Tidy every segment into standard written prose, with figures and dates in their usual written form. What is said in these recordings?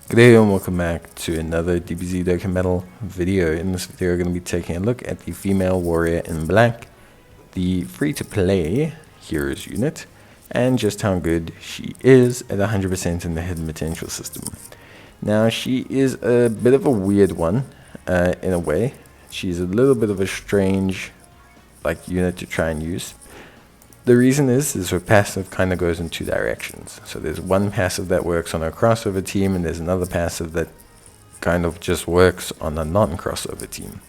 Good day and welcome back to another DBZ Dokkan video. In this video we're going to be taking a look at the Female Warrior in Black, the free-to-play Heroes unit, and just how good she is at 100% in the Hidden Potential system. Now she is a bit of a weird one in a way. She's a little bit of a strange unit to try and use. The reason is her passive kind of goes in two directions. So there's one passive that works on a crossover team, and there's another passive that kind of just works on a non-crossover team.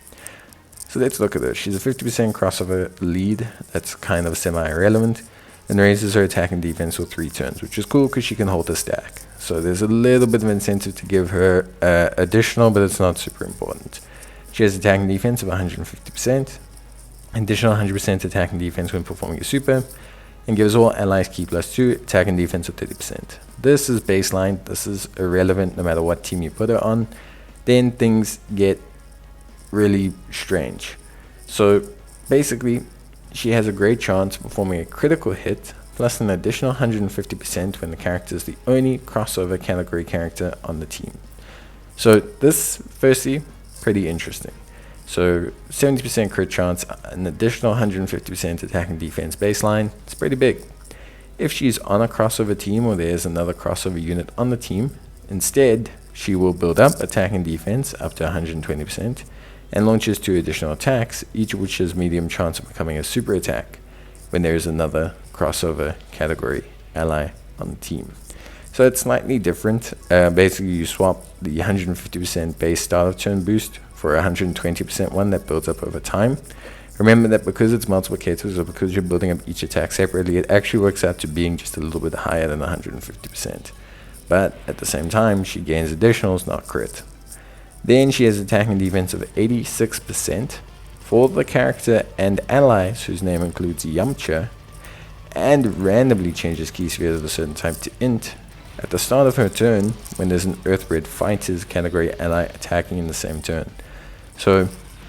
So let's look at her. She's a 50% crossover lead that's kind of semi-irrelevant, and raises her attack and defense with 3 turns, which is cool because she can hold a stack. So there's a little bit of incentive to give her additional, but it's not super important. She has attack and defense of 150%. Additional 100% attack and defense when performing a super, and gives all allies key +2 attack and defense of 30%. This is baseline. This is irrelevant no matter what team you put her on. Then things get really strange. So basically she has a great chance of performing a critical hit plus an additional 150% when the character is the only crossover category character on the team. So this, firstly, pretty interesting. So 70% crit chance, an additional 150% attack and defense baseline. It's pretty big. If she's on a crossover team or there's another crossover unit on the team, instead she will build up attack and defense up to 120% and launches 2 additional attacks, each of which has medium chance of becoming a super attack when there is another crossover category ally on the team. So it's slightly different. Basically you swap the 150% base start of turn boost for a 120% one that builds up over time. Remember that because it's multiplicators, or because you're building up each attack separately, it actually works out to being just a little bit higher than 150%. But at the same time, she gains additionals, not crit. Then she has attack and defense of 86% for the character and allies whose name includes Yamcha, and randomly changes key spheres of a certain type to INT at the start of her turn when there's an Earthbred Fighters category ally attacking in the same turn. So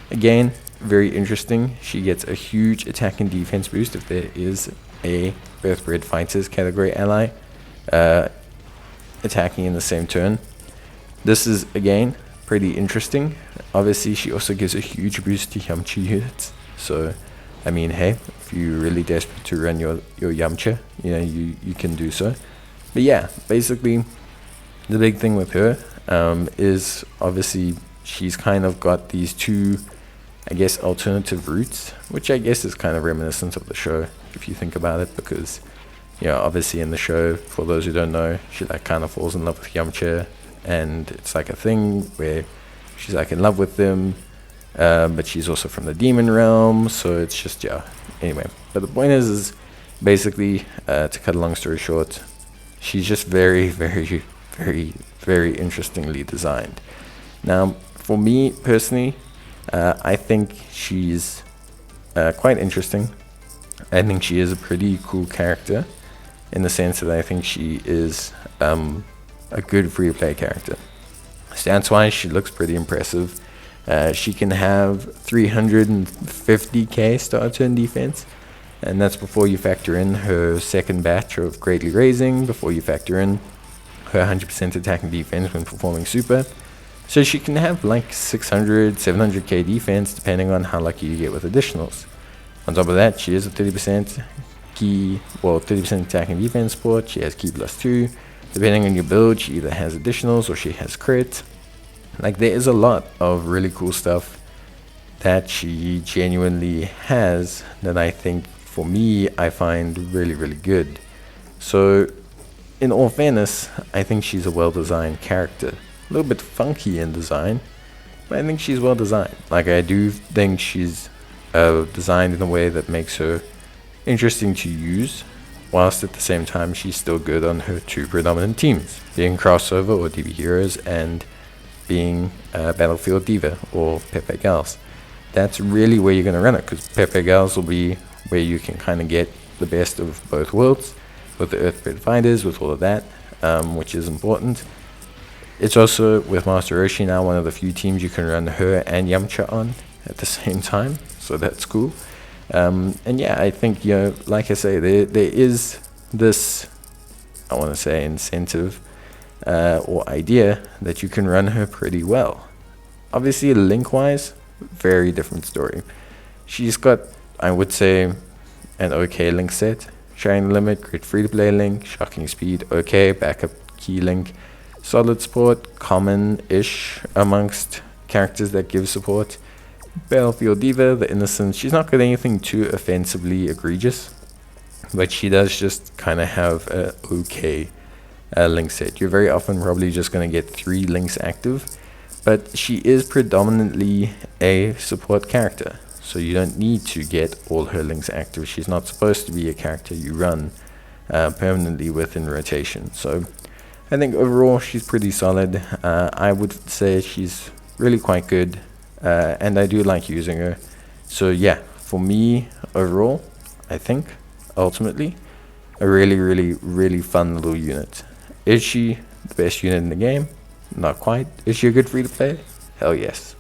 again, very interesting. She gets a huge attack and defense boost if there is a Earthbred Fighters category ally attacking in the same turn. This is again pretty interesting. Obviously she also gives a huge boost to Yamcha units. So I mean, hey, if you're really desperate to run your Yamcha, you can do so. But yeah, basically the big thing with her is obviously she's kind of got these two, I guess, alternative routes, which I guess is kind of reminiscent of the show if you think about it, because obviously in the show, for those who don't know, she kind of falls in love with Yamcha, and it's like a thing where she's in love with them, but she's also from the demon realm, so it's just anyway. But the point is basically, to cut a long story short, she's just very, very, very, very interestingly designed. Now, for me personally, I think she's quite interesting. I think she is a pretty cool character in the sense that I think she is a good free-to-play character. Stance-wise, she looks pretty impressive. She can have 350k start turn defense. And that's before you factor in her second batch of Greatly Raising, before you factor in her 100% attack and defense when performing super. So she can have 600, 700k defense depending on how lucky you get with additionals. On top of that, she is a 30% key, 30% attack and defense support. She has key +2. Depending on your build, she either has additionals or she has crit. There is a lot of really cool stuff that she genuinely has that I think, for me, I find really, really good. So in all fairness, I think she's a well-designed character. A little bit funky in design, but I think she's well designed. I do think she's designed in a way that makes her interesting to use, whilst at the same time she's still good on her 2 predominant teams, being crossover or DB Heroes and being Battlefield Diva or Pepe Gals. That's really where you're going to run it, because Pepe Gals will be where you can kind of get the best of both worlds, with the Earthbred Fighters, with all of that, which is important. It's also, with Master Roshi now, one of the few teams you can run her and Yamcha on at the same time, so that's cool. And yeah, I think, like I say, there is this, I want to say, incentive or idea that you can run her pretty well. Obviously, link-wise, very different story. She's got, I would say, an okay link set. Sharing limit, great free-to-play link, shocking speed, okay, backup key link, solid support, common-ish amongst characters that give support. Battlefield Diva, the innocence, she's not got anything too offensively egregious, but she does just kind of have a okay link set. You're very often probably just going to get 3 links active, but she is predominantly a support character, so you don't need to get all her links active. She's not supposed to be a character you run permanently with in rotation. So I think overall she's pretty solid. I would say she's really quite good, and I do like using her. So yeah, for me overall, I think ultimately a really fun little unit. Is she the best unit in the game? Not quite. Is she a good free to play? Hell yes.